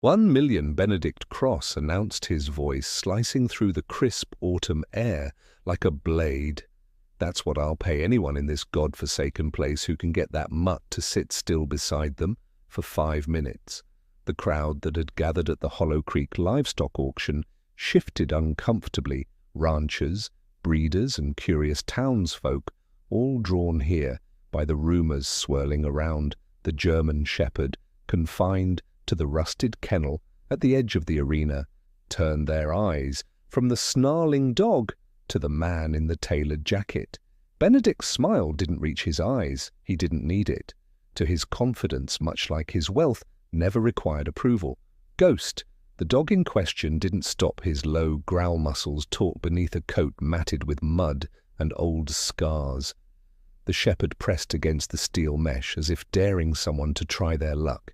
1 million Benedict Cross announced, his voice slicing through the crisp autumn air like a blade. That's what I'll pay anyone in this god-forsaken place who can get that mutt to sit still beside them for 5 minutes. The crowd that had gathered at the Hollow Creek livestock auction shifted uncomfortably, ranchers, breeders and curious townsfolk, all drawn here by the rumors swirling around the German shepherd, confined to the rusted kennel at the edge of the arena, turned their eyes from the snarling dog to the man in the tailored jacket. Benedict's smile didn't reach his eyes. He didn't need it. To his confidence, much like his wealth, never required approval. Ghost, the dog in question, didn't stop his low growl muscles taut beneath a coat matted with mud and old scars. The shepherd pressed against the steel mesh as if daring someone to try their luck.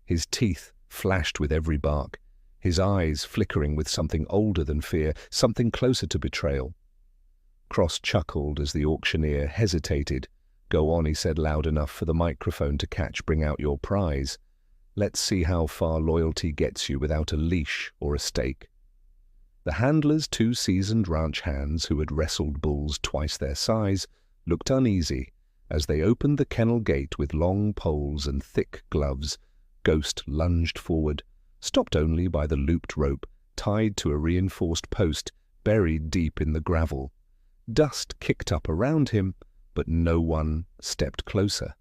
His teeth flashed with every bark, his eyes flickering with something older than fear, something closer to betrayal. Cross chuckled as the auctioneer hesitated. "Go on," he said loud enough for the microphone to catch. "Bring out your prize. Let's see how far loyalty gets you without a leash or a stake." The handlers, 2 seasoned ranch hands who had wrestled bulls twice their size, looked uneasy as they opened the kennel gate with long poles and thick gloves. Ghost lunged forward, stopped only by the looped rope tied to a reinforced post buried deep in the gravel. Dust kicked up around him, but no one stepped closer.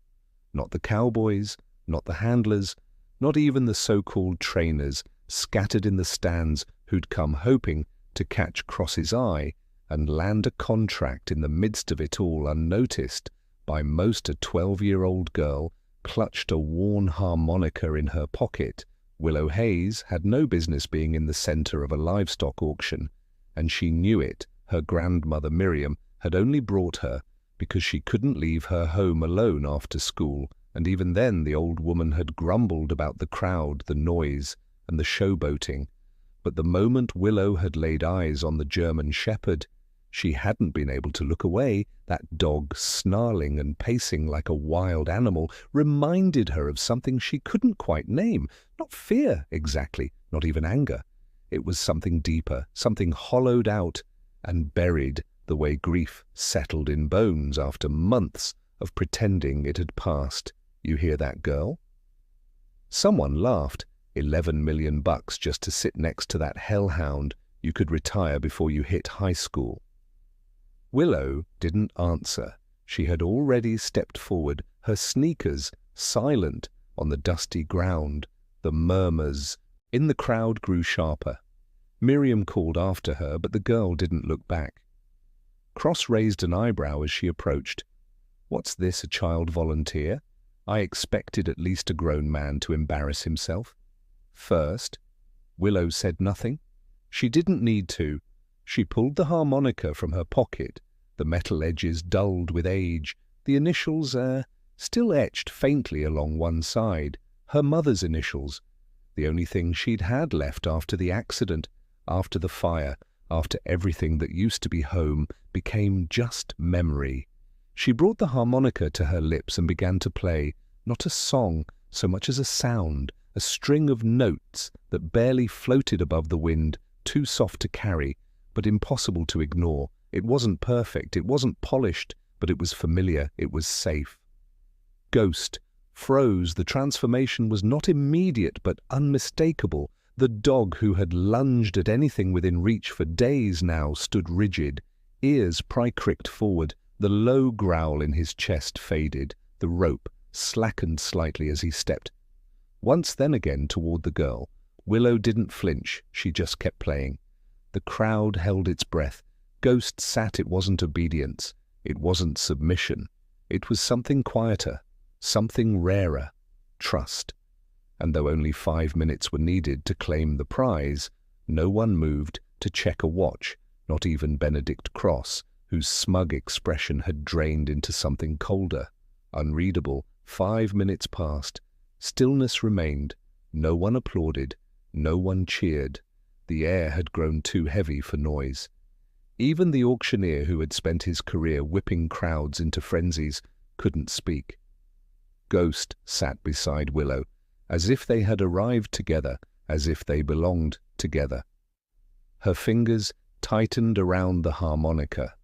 Not the cowboys, not the handlers, not even the so-called trainers scattered in the stands who'd come hoping to catch Cross's eye and land a contract in the midst of it all unnoticed by most. A 12-year-old girl clutched a worn harmonica in her pocket. Willow Hayes had no business being in the center of a livestock auction, and she knew it. Her grandmother Miriam had only brought her because she couldn't leave her home alone after school, and even then the old woman had grumbled about the crowd, the noise, and the showboating. But the moment Willow had laid eyes on the German shepherd, she hadn't been able to look away. That dog, snarling and pacing like a wild animal, reminded her of something she couldn't quite name. Not fear, exactly, not even anger. It was something deeper, something hollowed out and buried the way grief settled in bones after months of pretending it had passed. "You hear that, girl?" Someone laughed. $11 million just to sit next to that hellhound. You could retire before you hit high school. Willow didn't answer. She had already stepped forward, her sneakers silent on the dusty ground. The murmurs in the crowd grew sharper. Miriam called after her, but the girl didn't look back. Cross raised an eyebrow as she approached. "What's this, a child volunteer? I expected at least a grown man to embarrass himself." First, Willow said nothing. She didn't need to. She pulled the harmonica from her pocket, the metal edges dulled with age, the initials still etched faintly along one side, her mother's initials, the only thing she'd had left after the accident, after the fire, after everything that used to be home became just memory. She brought the harmonica to her lips and began to play, not a song so much as a sound, a string of notes that barely floated above the wind, too soft to carry, but impossible to ignore. It wasn't perfect, it wasn't polished, but it was familiar, it was safe. Ghost froze. The transformation was not immediate, but unmistakable. The dog who had lunged at anything within reach for days now stood rigid, ears pry-cricked forward. The low growl in his chest faded. The rope slackened slightly as he stepped. Once then again toward the girl. Willow didn't flinch, she just kept playing. The crowd held its breath. Ghost sat. It wasn't obedience. It wasn't submission. It was something quieter, something rarer, trust. And though only 5 minutes were needed to claim the prize, no one moved to check a watch, not even Benedict Cross, whose smug expression had drained into something colder, unreadable. 5 minutes passed. Stillness remained. No one applauded. No one cheered. The air had grown too heavy for noise. Even the auctioneer, who had spent his career whipping crowds into frenzies, couldn't speak. Ghost sat beside Willow, as if they had arrived together, as if they belonged together. Her fingers tightened around the harmonica.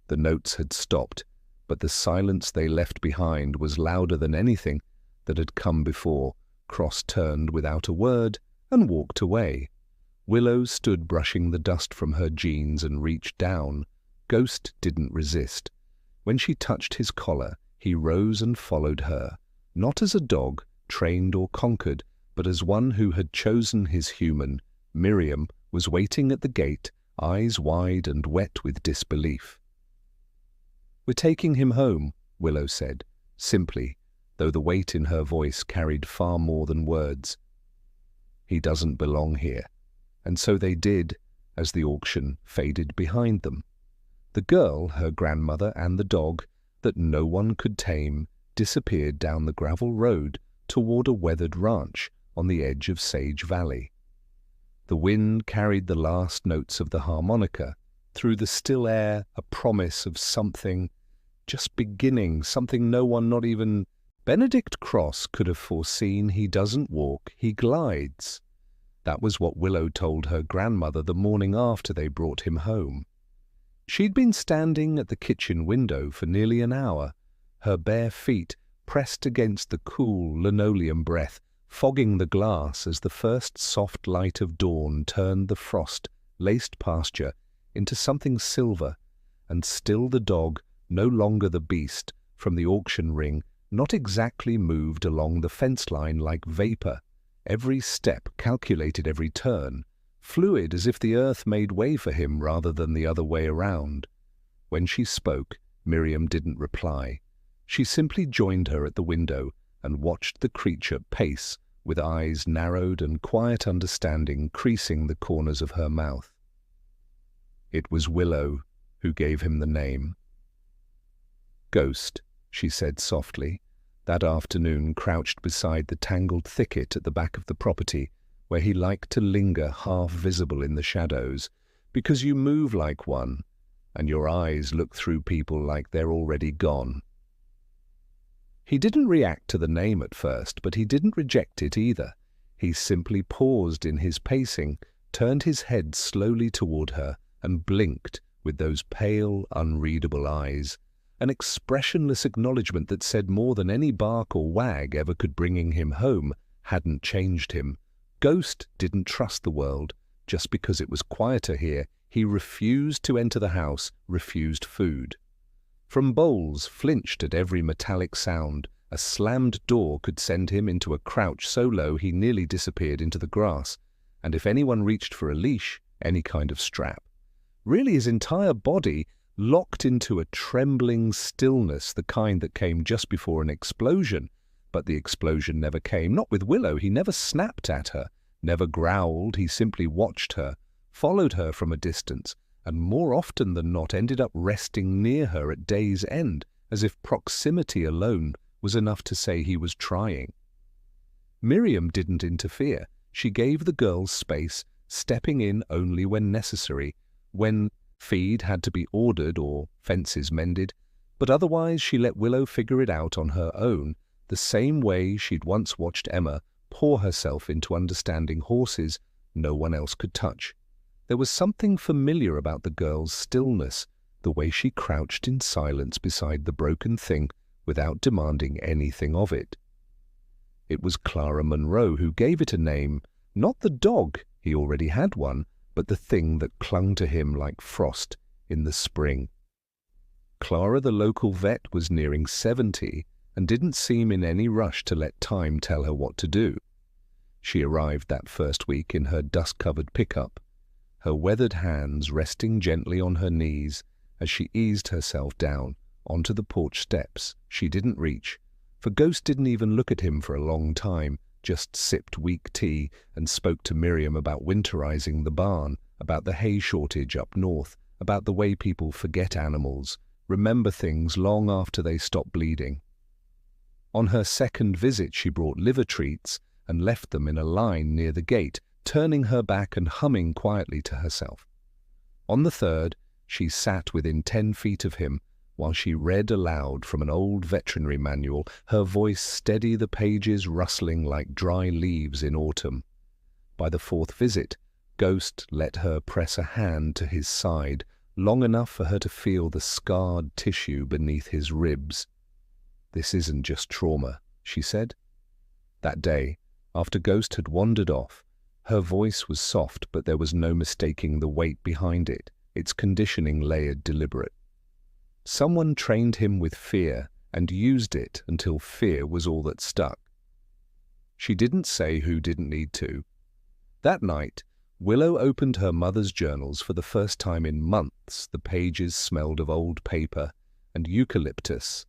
The notes had stopped, but the silence they left behind was louder than anything that had come before. Cross turned without a word and walked away. Willow stood brushing the dust from her jeans and reached down. Ghost didn't resist. When she touched his collar, he rose and followed her, not as a dog, trained or conquered, but as one who had chosen his human. Miriam was waiting at the gate, eyes wide and wet with disbelief. "We're taking him home," Willow said, simply, though the weight in her voice carried far more than words. "He doesn't belong here." And so they did, as the auction faded behind them. The girl, her grandmother, and the dog, that no one could tame, disappeared down the gravel road toward a weathered ranch on the edge of Sage Valley. The wind carried the last notes of the harmonica. Through the still air, a promise of something just beginning, something no one, not even Benedict Cross, could have foreseen. He doesn't walk, he glides. That was what Willow told her grandmother the morning after they brought him home. She'd been standing at the kitchen window for nearly an hour, her bare feet pressed against the cool linoleum breath, fogging the glass as the first soft light of dawn turned the frost-laced pasture into something silver, and still the dog, no longer the beast from the auction ring, not exactly moved along the fence line like vapor, every step calculated, every turn, fluid as if the earth made way for him rather than the other way around. When she spoke, Miriam didn't reply. She simply joined her at the window and watched the creature pace, with eyes narrowed and quiet understanding creasing the corners of her mouth. It was Willow who gave him the name. "Ghost," she said softly, that afternoon crouched beside the tangled thicket at the back of the property, where he liked to linger half visible in the shadows, because you move like one, and your eyes look through people like they're already gone. He didn't react to the name at first, but he didn't reject it either. He simply paused in his pacing, turned his head slowly toward her, and blinked with those pale, unreadable eyes, an expressionless acknowledgement that said more than any bark or wag ever could. Bringing him home hadn't changed him. Ghost didn't trust the world just because it was quieter here. He refused to enter the house, refused food. From Bowles flinched at every metallic sound. A slammed door could send him into a crouch so low he nearly disappeared into the grass, and if anyone reached for a leash, any kind of strap. Really, his entire body locked into a trembling stillness, the kind that came just before an explosion. But the explosion never came, not with Willow. He never snapped at her, never growled. He simply watched her, followed her from a distance, and more often than not ended up resting near her at day's end, as if proximity alone was enough to say he was trying. Miriam didn't interfere. She gave the girls space, stepping in only when necessary, when feed had to be ordered or fences mended, but otherwise she let Willow figure it out on her own, the same way she'd once watched Emma pour herself into understanding horses no one else could touch. There was something familiar about the girl's stillness, the way she crouched in silence beside the broken thing without demanding anything of it. It was Clara Monroe who gave it a name, not the dog, he already had one, but the thing that clung to him like frost in the spring. Clara, the local vet, was nearing 70 and didn't seem in any rush to let time tell her what to do. She arrived that first week in her dust-covered pickup, her weathered hands resting gently on her knees as she eased herself down onto the porch steps she didn't reach, for Ghost didn't even look at him for a long time, just sipped weak tea and spoke to Miriam about winterizing the barn, about the hay shortage up north, about the way people forget animals, remember things long after they stop bleeding. On her second visit she brought liver treats and left them in a line near the gate, turning her back and humming quietly to herself. On the third, she sat within 10 feet of him, while she read aloud from an old veterinary manual, her voice steady, the pages rustling like dry leaves in autumn. By the fourth visit, Ghost let her press a hand to his side, long enough for her to feel the scarred tissue beneath his ribs. "This isn't just trauma," she said. That day, after Ghost had wandered off, her voice was soft, but there was no mistaking the weight behind it, its conditioning layered deliberate. Someone trained him with fear and used it until fear was all that stuck. She didn't say who didn't need to. That night, Willow opened her mother's journals for the first time in months. The pages smelled of old paper and eucalyptus,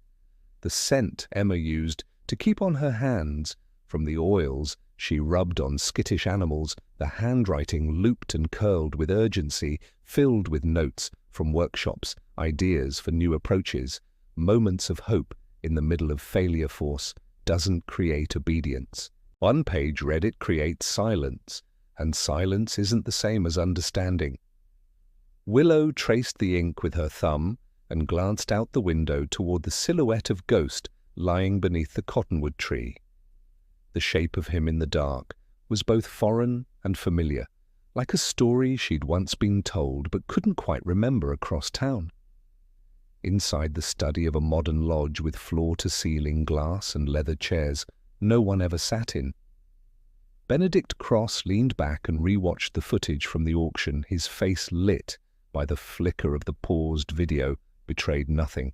the scent Emma used to keep on her hands. From the oils she rubbed on skittish animals, the handwriting looped and curled with urgency, filled with notes from workshops, ideas for new approaches. Moments of hope in the middle of failure force doesn't create obedience. One page read it creates silence, and silence isn't the same as understanding. Willow traced the ink with her thumb and glanced out the window toward the silhouette of Ghost lying beneath the cottonwood tree. The shape of him in the dark was both foreign and familiar, like a story she'd once been told but couldn't quite remember across town. Inside the study of a modern lodge with floor-to-ceiling glass and leather chairs no one ever sat in, Benedict Cross leaned back and rewatched the footage from the auction. His face lit by the flicker of the paused video betrayed nothing.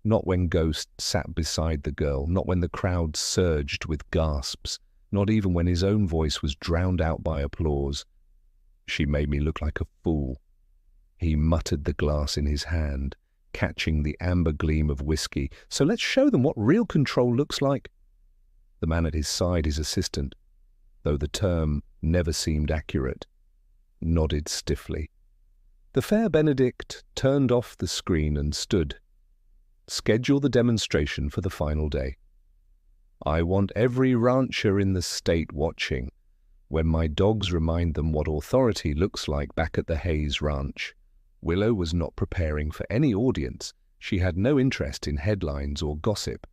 Not when Ghost sat beside the girl, not when the crowd surged with gasps, not even when his own voice was drowned out by applause. "She made me look like a fool." He muttered, the glass in his hand, catching the amber gleam of whiskey. "So let's show them what real control looks like." The man at his side, his assistant, though the term never seemed accurate, nodded stiffly. The fair Benedict turned off the screen and stood. "Schedule the demonstration for the final day. I want every rancher in the state watching when my dogs remind them what authority looks like back at the Hayes Ranch." Willow was not preparing for any audience. She had no interest in headlines or gossip.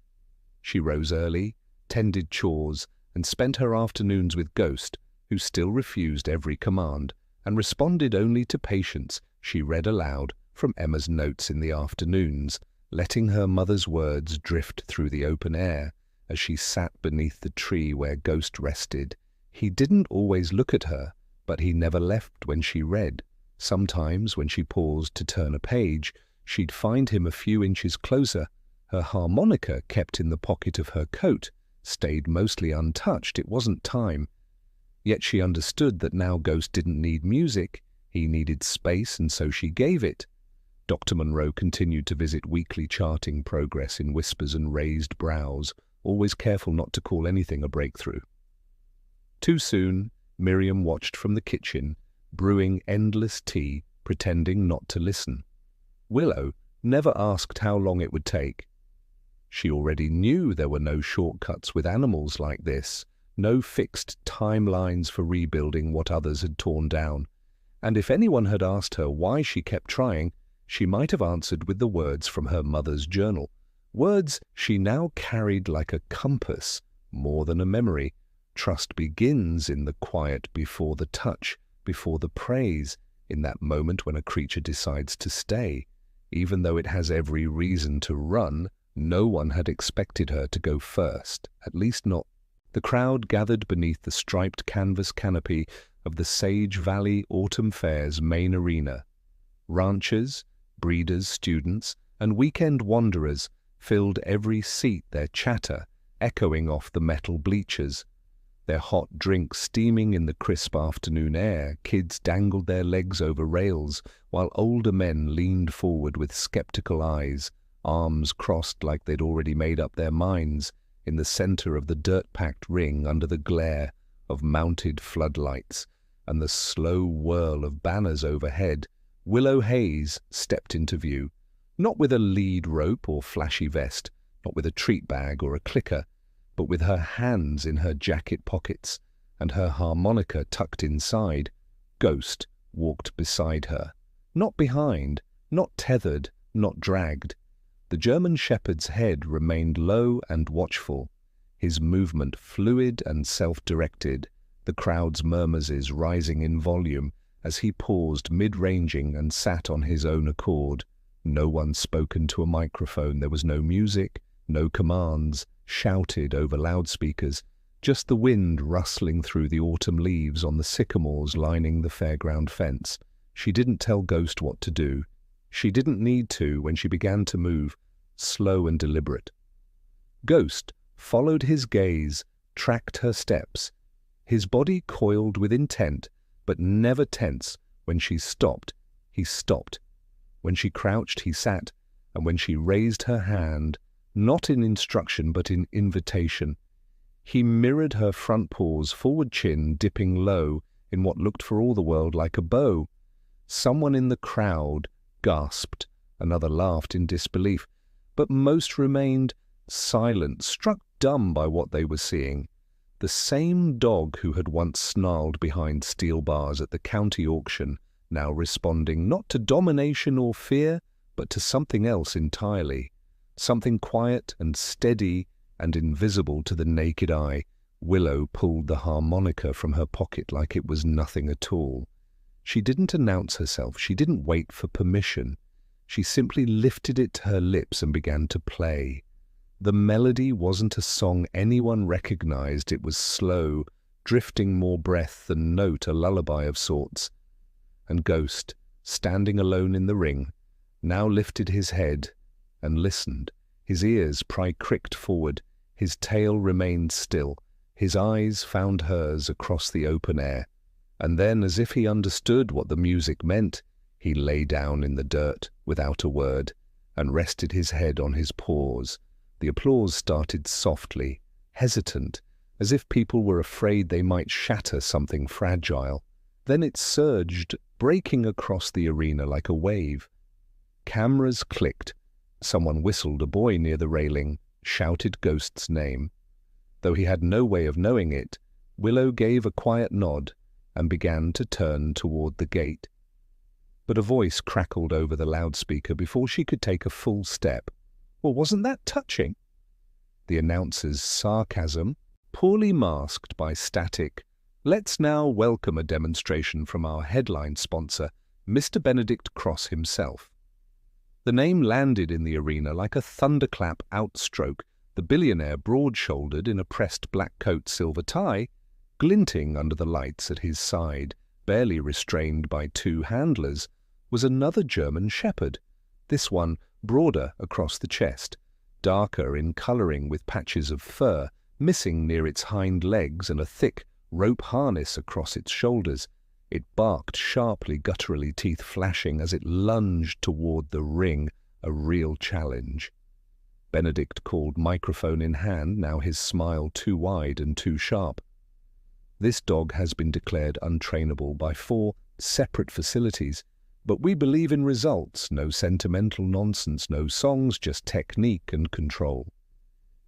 She rose early, tended chores, and spent her afternoons with Ghost, who still refused every command and responded only to patience. She read aloud from Emma's notes in the afternoons, letting her mother's words drift through the open air as she sat beneath the tree where Ghost rested. He didn't always look at her, but he never left when she read. Sometimes, when she paused to turn a page, she'd find him a few inches closer. Her harmonica, kept in the pocket of her coat, stayed mostly untouched. It wasn't time. Yet she understood that now Ghost didn't need music. He needed space, and so she gave it. Dr. Monroe continued to visit weekly, charting progress in whispers and raised brows, always careful not to call anything a breakthrough. Too soon, Miriam watched from the kitchen, brewing endless tea, pretending not to listen. Willow never asked how long it would take. She already knew there were no shortcuts with animals like this, no fixed timelines for rebuilding what others had torn down. And if anyone had asked her why she kept trying, she might have answered with the words from her mother's journal, words she now carried like a compass, more than a memory. Trust begins in the quiet, before the touch, before the praise, in that moment when a creature decides to stay. Even though it has every reason to run, no one had expected her to go first, at least not. The crowd gathered beneath the striped canvas canopy of the Sage Valley Autumn Fair's main arena. Ranchers, breeders, students, and weekend wanderers filled every seat, their chatter echoing off the metal bleachers. Their hot drinks steaming in the crisp afternoon air, kids dangled their legs over rails, while older men leaned forward with skeptical eyes, arms crossed like they'd already made up their minds, in the center of the dirt-packed ring under the glare of mounted floodlights and the slow whirl of banners overhead. Willow Hayes stepped into view, not with a lead rope or flashy vest, not with a treat bag or a clicker, but with her hands in her jacket pockets and her harmonica tucked inside. Ghost walked beside her, not behind, not tethered, not dragged, The German shepherd's head remained low and watchful, his movement fluid and self-directed, the crowd's murmurs rising in volume as he paused mid-ranging and sat on his own accord. No one spoke into a microphone. There was no music, no commands shouted over loudspeakers, just the wind rustling through the autumn leaves on the sycamores lining the fairground fence. She didn't tell Ghost what to do. She didn't need to when she began to move, slow and deliberate. Ghost followed his gaze, tracked her steps. His body coiled with intent, but never tense. When she stopped, he stopped. When she crouched, he sat, and when she raised her hand, not in instruction but in invitation, he mirrored her front paws, forward chin dipping low in what looked for all the world like a bow. Someone in the crowd gasped, another laughed in disbelief, but most remained silent, struck dumb by what they were seeing. The same dog who had once snarled behind steel bars at the county auction, now responding not to domination or fear, but to something else entirely. Something quiet and steady and invisible to the naked eye. Willow pulled the harmonica from her pocket like it was nothing at all. She didn't announce herself. She didn't wait for permission. She simply lifted it to her lips and began to play. The melody wasn't a song anyone recognized. It was slow, drifting more breath than note, a lullaby of sorts. And Ghost, standing alone in the ring, now lifted his head and listened. His ears pricked forward, his tail remained still, his eyes found hers across the open air. And then, as if he understood what the music meant, he lay down in the dirt without a word and rested his head on his paws. The applause started softly, hesitant, as if people were afraid they might shatter something fragile. Then it surged, breaking across the arena like a wave. Cameras clicked. Someone whistled. A boy near the railing shouted Ghost's name. Though he had no way of knowing it, Willow gave a quiet nod and began to turn toward the gate. But a voice crackled over the loudspeaker before she could take a full step. Well, wasn't that touching? The announcer's sarcasm, poorly masked by static. Let's now welcome a demonstration from our headline sponsor, Mr. Benedict Cross himself. The name landed in the arena like a thunderclap outstroke, the billionaire broad-shouldered in a pressed black coat, silver tie, glinting under the lights at his side, barely restrained by two handlers, was another German shepherd, this one broader across the chest, darker in colouring with patches of fur missing near its hind legs and a thick rope harness across its shoulders. It barked sharply, gutturally, teeth flashing as it lunged toward the ring, a real challenge. Benedict called, microphone in hand, now his smile too wide and too sharp. This dog has been declared untrainable by 4 separate facilities, but we believe in results, no sentimental nonsense, no songs, just technique and control.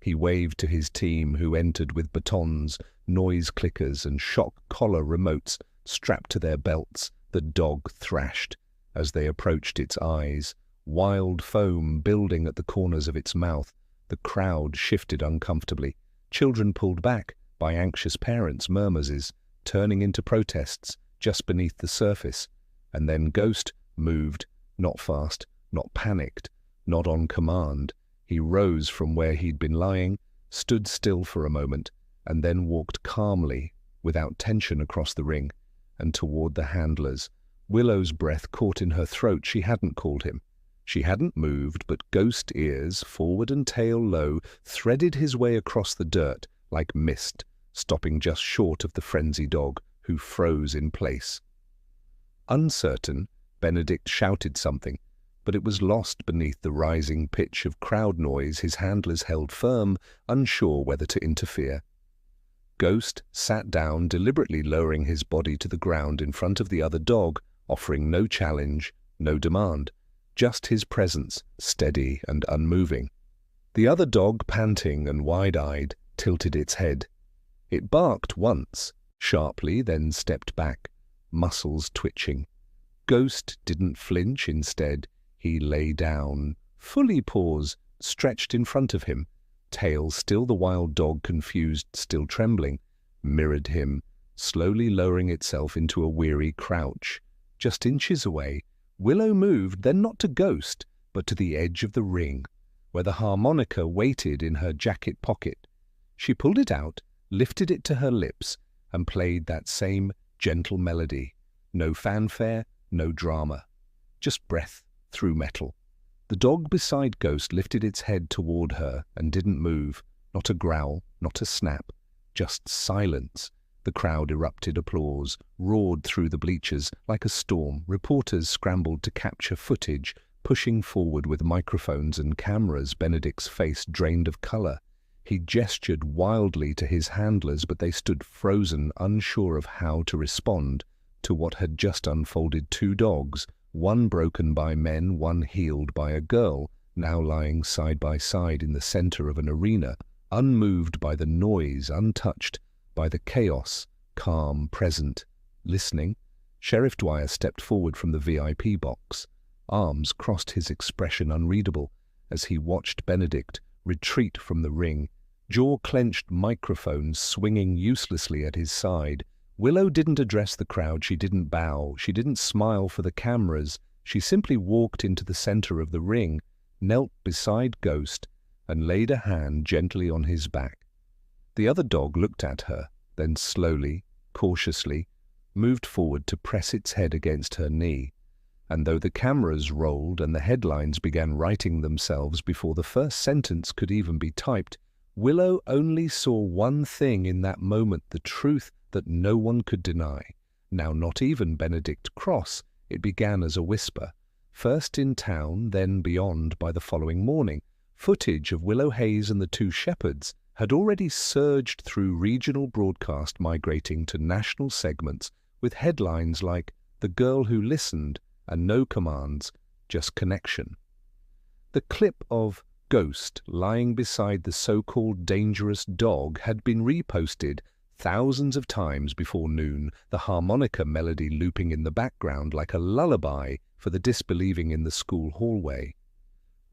He waved to his team, who entered with batons, noise clickers and shock collar remotes strapped to their belts. The dog thrashed as they approached its eyes, wild foam building at the corners of its mouth. The crowd shifted uncomfortably. Children pulled back by anxious parents' murmurs, turning into protests just beneath the surface. And then Ghost moved, not fast, not panicked, not on command. He rose from where he'd been lying, stood still for a moment, and then walked calmly, without tension, across the ring and toward the handlers. Willow's breath caught in her throat. She hadn't called him. She hadn't moved, but Ghost ears, forward and tail low, threaded his way across the dirt like mist, stopping just short of the frenzied dog, who froze in place. Uncertain, Benedict shouted something, but it was lost beneath the rising pitch of crowd noise. His handlers held firm, unsure whether to interfere. Ghost sat down, deliberately lowering his body to the ground in front of the other dog, offering no challenge, no demand, just his presence, steady and unmoving. The other dog, panting and wide-eyed, tilted its head. It barked once, sharply, then stepped back, muscles twitching. Ghost didn't flinch. Instead, he lay down, fully paws stretched in front of him, tail still the wild dog confused, still trembling, mirrored him, slowly lowering itself into a weary crouch. Just inches away, Willow moved, then not to Ghost, but to the edge of the ring, where the harmonica waited in her jacket pocket. She pulled it out, lifted it to her lips, and played that same gentle melody. No fanfare, no drama. Just breath through metal. The dog beside Ghost lifted its head toward her and didn't move. Not a growl, not a snap. Just silence. The crowd erupted applause, roared through the bleachers like a storm. Reporters scrambled to capture footage, pushing forward with microphones and cameras. Benedict's face drained of color. He gestured wildly to his handlers, but they stood frozen, unsure of how to respond to what had just unfolded. Two dogs, one broken by men, one healed by a girl, now lying side by side in the center of an arena, unmoved by the noise, untouched by the chaos, calm, present, listening. Sheriff Dwyer stepped forward from the VIP box. Arms crossed, his expression unreadable, as he watched Benedict retreat from the ring, jaw clenched, microphone swinging uselessly at his side. Willow didn't address the crowd, she didn't bow, she didn't smile for the cameras. She simply walked into the center of the ring, knelt beside Ghost, and laid a hand gently on his back. The other dog looked at her, then slowly, cautiously, moved forward to press its head against her knee. And though the cameras rolled and the headlines began writing themselves before the first sentence could even be typed, Willow only saw one thing in that moment, the truth that no one could deny. Now not even Benedict Cross. It began as a whisper, first in town, then beyond. By the following morning, footage of Willow Hayes and the two shepherds had already surged through regional broadcast, migrating to national segments with headlines like "The Girl Who Listened" and "No Commands, Just Connection." The clip of Ghost lying beside the so-called dangerous dog had been reposted thousands of times before noon, the harmonica melody looping in the background like a lullaby for the disbelieving in the school hallway.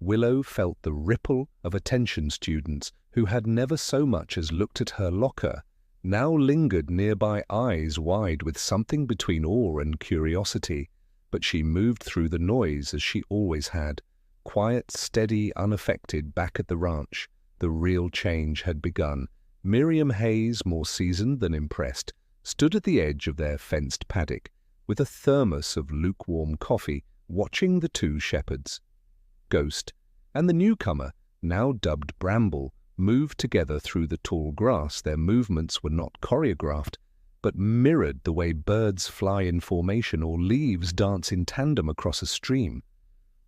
Willow felt the ripple of attention. Students who had never so much as looked at her locker now lingered nearby, eyes wide with something between awe and curiosity. But she moved through the noise as she always had, quiet, steady, unaffected. Back at the ranch, the real change had begun. Willow Hayes, more seasoned than impressed, stood at the edge of their fenced paddock with a thermos of lukewarm coffee, watching the two shepherds. Ghost and the newcomer, now dubbed Bramble, moved together through the tall grass. Their movements were not choreographed, but mirrored the way birds fly in formation or leaves dance in tandem across a stream.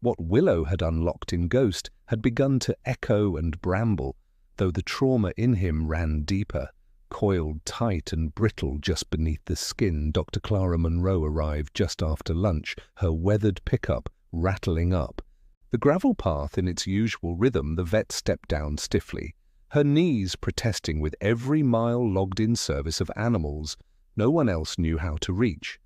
What Willow had unlocked in Ghost had begun to echo and Bramble, though the trauma in him ran deeper, coiled tight and brittle just beneath the skin. Dr. Clara Monroe arrived just after lunch, her weathered pickup rattling up the gravel path in its usual rhythm. The vet stepped down stiffly, her knees protesting with every mile logged in service of animals no one else knew how to reach.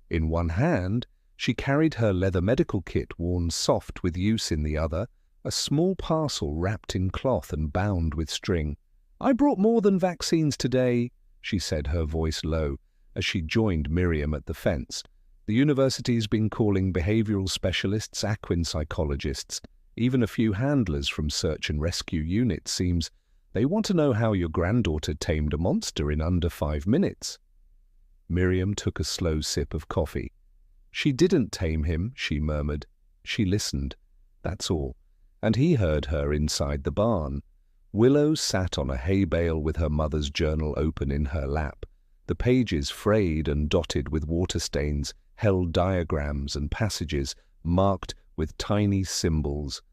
In one hand, she carried her leather medical kit, worn soft with use in the other, a small parcel wrapped in cloth and bound with string. "I brought more than vaccines today," she said, her voice low, as she joined Miriam at the fence. "The university's been calling behavioral specialists, equine psychologists, even a few handlers from search and rescue units. Seems they want to know how your granddaughter tamed a monster in under 5 minutes." Miriam took a slow sip of coffee. "She didn't tame him," she murmured. "She listened, that's all." And he heard her inside the barn. Willow sat on a hay bale with her mother's journal open in her lap. The pages, frayed and dotted with water stains, held diagrams and passages marked with tiny symbols.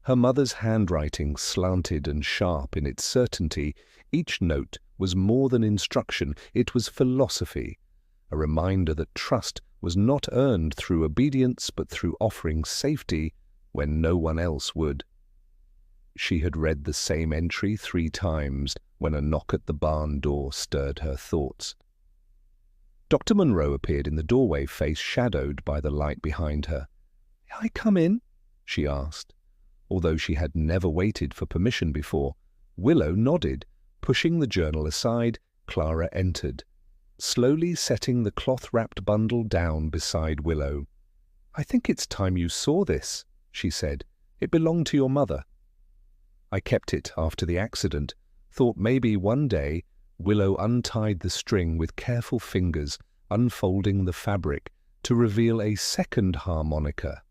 Her mother's handwriting, slanted and sharp in its certainty, each note was more than instruction, it was philosophy, a reminder that trust was not earned through obedience but through offering safety when no one else would. She had read the same entry 3 times when a knock at the barn door stirred her thoughts. Dr. Monroe appeared in the doorway, face shadowed by the light behind her. "May I come in?" she asked. Although she had never waited for permission before, Willow nodded. Pushing the journal aside, Clara entered, slowly setting the cloth-wrapped bundle down beside Willow. "I think it's time you saw this," she said. "It belonged to your mother." "I kept it after the accident. Thought maybe one day." Willow untied the string with careful fingers, unfolding the fabric to reveal a second harmonica,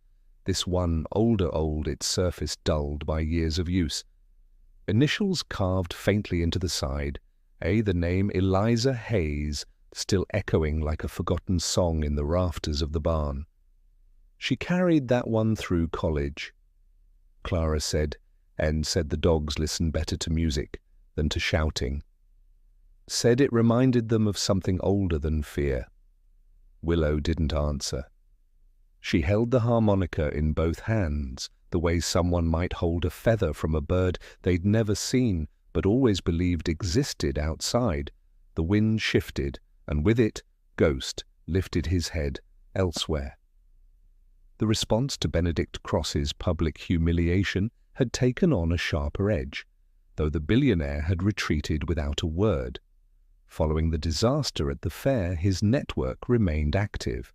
this one old, its surface dulled by years of use. Initials carved faintly into the side, the name Willow Hayes, still echoing like a forgotten song in the rafters of the barn. "She carried that one through college," Clara said, and said the dogs listened better to music than to shouting. Said it reminded them of something older than fear. Willow didn't answer. She held the harmonica in both hands, the way someone might hold a feather from a bird they'd never seen but always believed existed outside. The wind shifted, and with it, Ghost lifted his head elsewhere. The response to Benedict Cross's public humiliation had taken on a sharper edge, though the billionaire had retreated without a word. Following the disaster at the fair, his network remained active.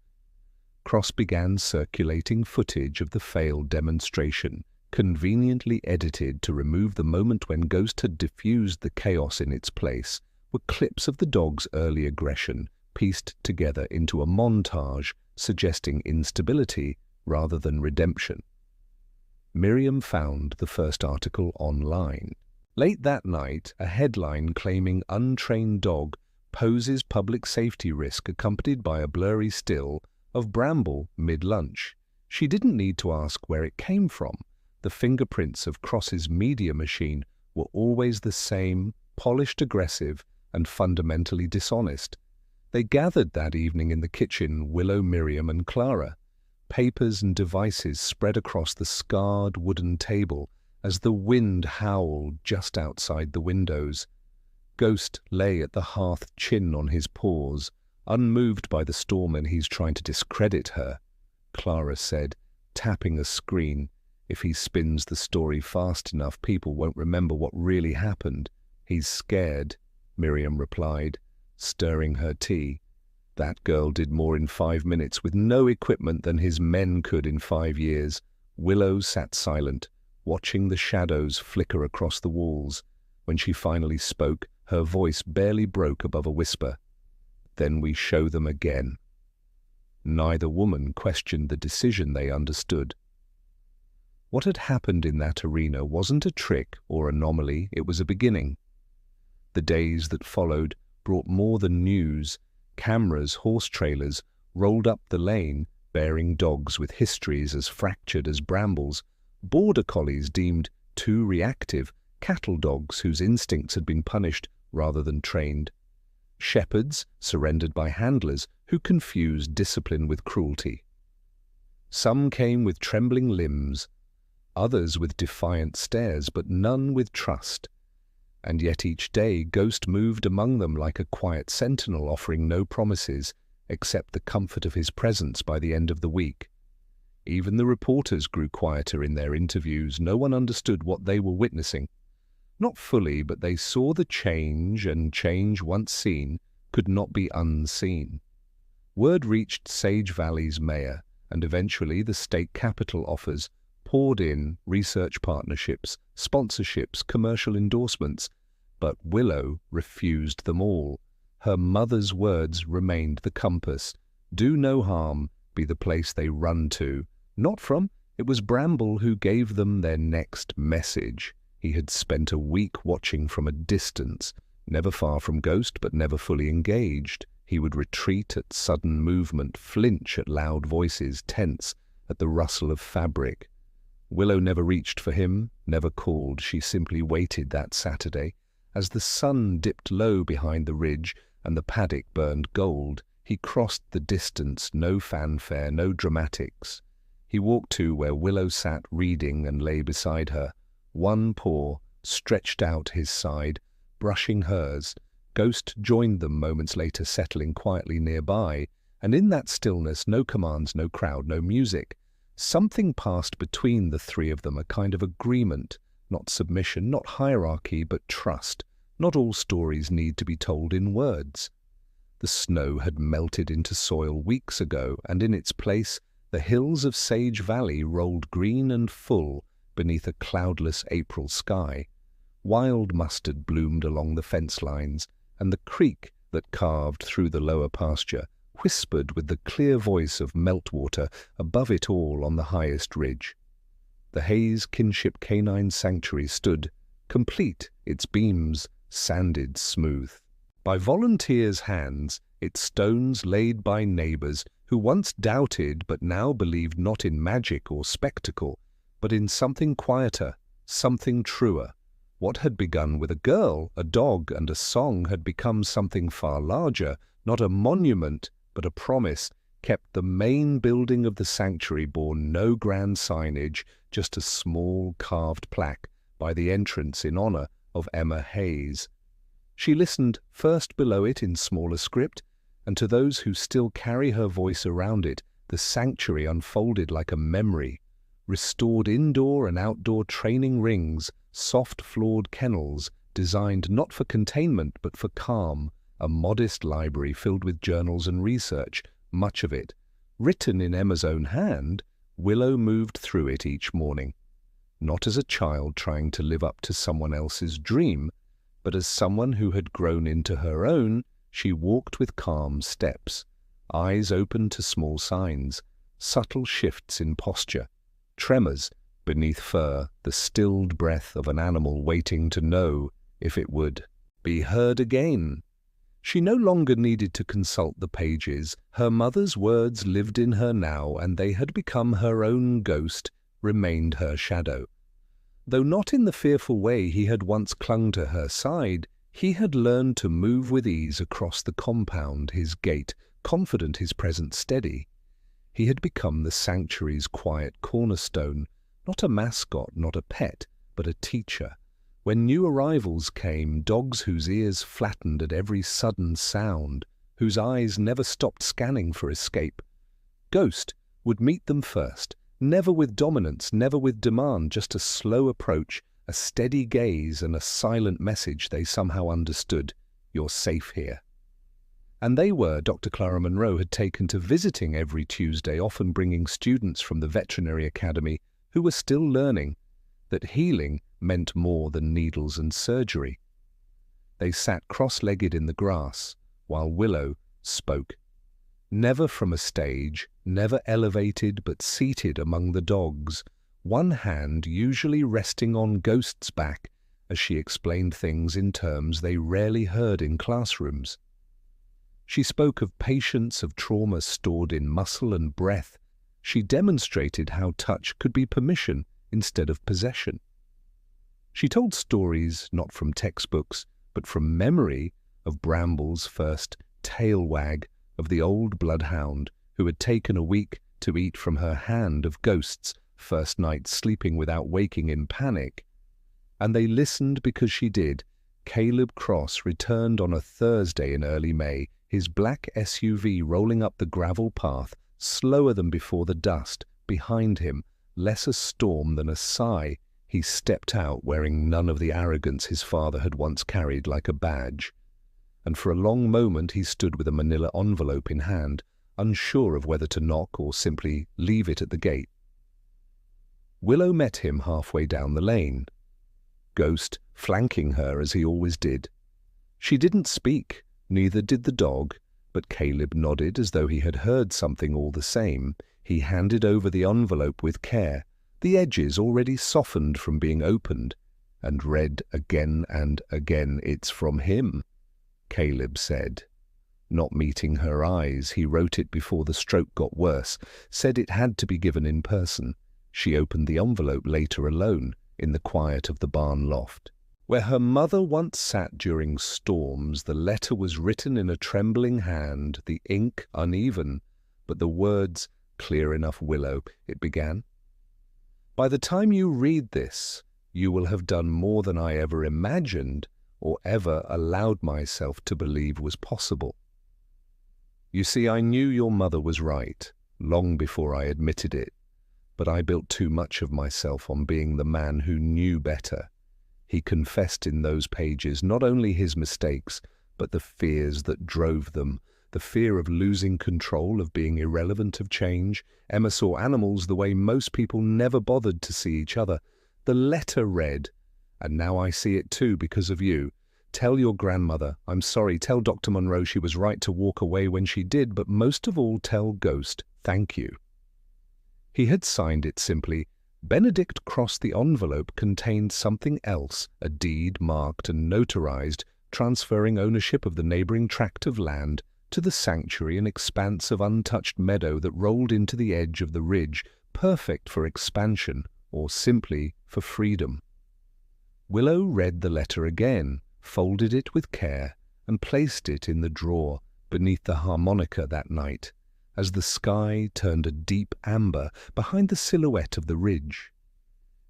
Cross began circulating footage of the failed demonstration, conveniently edited to remove the moment when Ghost had diffused the chaos in its place, were clips of the dog's early aggression, pieced together into a montage suggesting instability rather than redemption. Miriam found the first article online. Late that night, a headline claiming untrained dog poses public safety risk, accompanied by a blurry still of Bramble mid-lunch. She didn't need to ask where it came from. The fingerprints of Cross's media machine were always the same, polished, aggressive, and fundamentally dishonest. They gathered that evening in the kitchen, Willow, Miriam, and Clara. Papers and devices spread across the scarred wooden table as the wind howled just outside the windows. Ghost lay at the hearth, chin on his paws, unmoved by the storm, and he's trying to discredit her, Clara said, tapping a screen. If he spins the story fast enough, people won't remember what really happened. He's scared, Miriam replied, stirring her tea. That girl did more in 5 minutes with no equipment than his men could in 5 years. Willow sat silent, watching the shadows flicker across the walls. When she finally spoke, her voice barely broke above a whisper. "Then we show them again." Neither woman questioned the decision. They understood. What had happened in that arena wasn't a trick or anomaly, it was a beginning. The days that followed brought more than news. Cameras, horse trailers, rolled up the lane, bearing dogs with histories as fractured as brambles, border collies deemed too reactive, cattle dogs whose instincts had been punished rather than trained, shepherds surrendered by handlers who confused discipline with cruelty. Some came with trembling limbs, others with defiant stares, but none with trust. And yet each day Ghost moved among them like a quiet sentinel, offering no promises except the comfort of his presence by the end of the week. Even the reporters grew quieter in their interviews. No one understood what they were witnessing. Not fully, but they saw the change, and change once seen could not be unseen. Word reached Sage Valley's mayor, and eventually the state capitol offers poured in: research partnerships, sponsorships, commercial endorsements. But Willow refused them all. Her mother's words remained the compass. Do no harm be the place they run to. Not from. It was Bramble who gave them their next message. He had spent a week watching from a distance, never far from Ghost but never fully engaged. He would retreat at sudden movement, flinch at loud voices, tense at the rustle of fabric. Willow never reached for him, never called. She simply waited that Saturday. As the sun dipped low behind the ridge and the paddock burned gold, he crossed the distance, no fanfare, no dramatics. He walked to where Willow sat reading and lay beside her, one paw stretched out his side, brushing hers. Ghost joined them moments later, settling quietly nearby, and in that stillness, no commands, no crowd, no music. Something passed between the three of them, a kind of agreement, not submission, not hierarchy, but trust. Not all stories need to be told in words. The snow had melted into soil weeks ago, and in its place, the hills of Sage Valley rolled green and full beneath a cloudless April sky. Wild mustard bloomed along the fence lines, and the creek that carved through the lower pasture whispered with the clear voice of meltwater above it all on the highest ridge. The Hayes Kinship Canine Sanctuary stood, complete, its beams sanded smooth. By volunteers' hands, its stones laid by neighbors who once doubted but now believed not in magic or spectacle, but in something quieter, something truer. What had begun with a girl, a dog, and a song had become something far larger, not a monument, but a promise. Kept the main building of the sanctuary bore no grand signage, just a small carved plaque by the entrance in honor of Emma Hayes. She listened first below it in smaller script, and to those who still carry her voice around it, the sanctuary unfolded like a memory. Restored indoor and outdoor training rings, soft-floored kennels designed not for containment but for calm, a modest library filled with journals and research, much of it written in Emma's own hand. Willow moved through it each morning, not as a child trying to live up to someone else's dream, but as someone who had grown into her own. She walked with calm steps, eyes open to small signs, subtle shifts in posture, tremors beneath fur, the stilled breath of an animal waiting to know if it would be heard again. She no longer needed to consult the pages. Her mother's words lived in her now, and they had become her own ghost, remained her shadow. Though not in the fearful way he had once clung to her side, he had learned to move with ease across the compound, his gait confident, his presence steady. He had become the sanctuary's quiet cornerstone, not a mascot, not a pet, but a teacher. When new arrivals came, dogs whose ears flattened at every sudden sound, whose eyes never stopped scanning for escape, Ghost would meet them first, never with dominance, never with demand, just a slow approach, a steady gaze, and a silent message they somehow understood: you're safe here. And they were, Dr. Clara Monroe had taken to visiting every Tuesday, often bringing students from the veterinary academy who were still learning that healing meant more than needles and surgery. They sat cross-legged in the grass while Willow spoke. Never from a stage, never elevated but seated among the dogs, one hand usually resting on Ghost's back as she explained things in terms they rarely heard in classrooms. She spoke of patience, of trauma stored in muscle and breath. She demonstrated how touch could be permission instead of possession. She told stories not from textbooks, but from memory, of Bramble's first tail wag, of the old bloodhound who had taken a week to eat from her hand, of Ghost's first night sleeping without waking in panic. And they listened because she did. Caleb Cross returned on a Thursday in early May, his black SUV rolling up the gravel path, slower than before. The dust behind him, less a storm than a sigh. He stepped out wearing none of the arrogance his father had once carried like a badge. And for a long moment he stood with a manila envelope in hand, unsure of whether to knock or simply leave it at the gate. Willow met him halfway down the lane, Ghost flanking her as he always did. She didn't speak, neither did the dog, but Caleb nodded as though he had heard something all the same. He handed over the envelope with care, the edges already softened from being opened, and read again and again. "It's from him," Caleb said. Not meeting her eyes, he wrote it before the stroke got worse, said it had to be given in person. She opened the envelope later alone, in the quiet of the barn loft, where her mother once sat during storms. The letter was written in a trembling hand, the ink uneven, but the words clear enough. "Willow," it began. "By the time you read this, you will have done more than I ever imagined or ever allowed myself to believe was possible. You see, I knew your mother was right, long before I admitted it. but I built too much of myself on being the man who knew better. He confessed in those pages not only his mistakes, but the fears that drove them, the fear of losing control, of being irrelevant, of change. Emma saw animals the way most people never bothered to see each other. The letter read, "And now I see it too because of you. Tell your grandmother I'm sorry. Tell Dr. Monroe she was right to walk away when she did, but most of all tell Ghost thank you." He had signed it simply. Benedict Cross. The envelope contained something else, a deed marked and notarized, transferring ownership of the neighboring tract of land to the sanctuary, an expanse of untouched meadow that rolled into the edge of the ridge, perfect for expansion or simply for freedom. Willow read the letter again, folded it with care, and placed it in the drawer beneath the harmonica that night, as the sky turned a deep amber behind the silhouette of the ridge.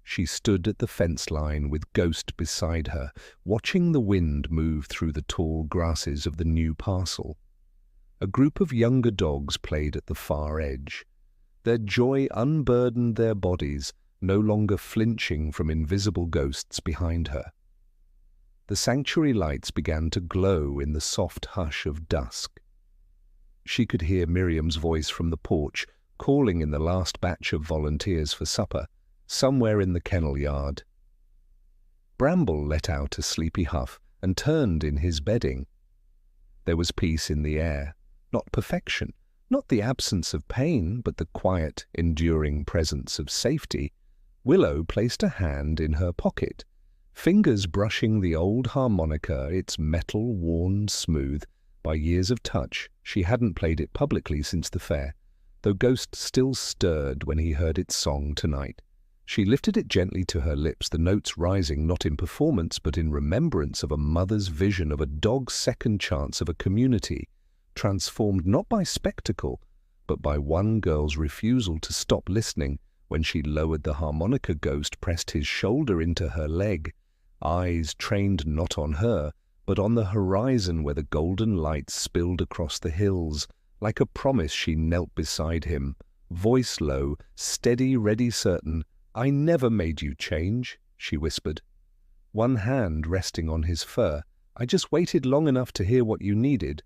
She stood at the fence line with Ghost beside her, watching the wind move through the tall grasses of the new parcel. A group of younger dogs played at the far edge. Their joy unburdened their bodies, no longer flinching from invisible ghosts behind her. The sanctuary lights began to glow in the soft hush of dusk. She could hear Miriam's voice from the porch, calling in the last batch of volunteers for supper, somewhere in the kennel yard. Bramble let out a sleepy huff and turned in his bedding. There was peace in the air. Not perfection, not the absence of pain, but the quiet, enduring presence of safety. Willow placed a hand in her pocket, fingers brushing the old harmonica, its metal worn smooth by years of touch. She hadn't played it publicly since the fair, though Ghost still stirred when he heard its song tonight. She lifted it gently to her lips, the notes rising not in performance but in remembrance of a mother's vision of a dog's second chance, of a community transformed not by spectacle, but by one girl's refusal to stop listening. When she lowered the harmonica, Ghost pressed his shoulder into her leg, eyes trained not on her, but on the horizon where the golden light spilled across the hills. Like a promise, she knelt beside him, voice low, steady, ready, certain. "I never made you change," she whispered, one hand resting on his fur. "I just waited long enough to hear what you needed."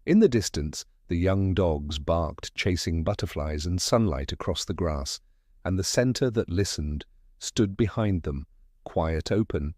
In the distance, the young dogs barked, chasing butterflies and sunlight across the grass, and the center that listened stood behind them, quiet, open,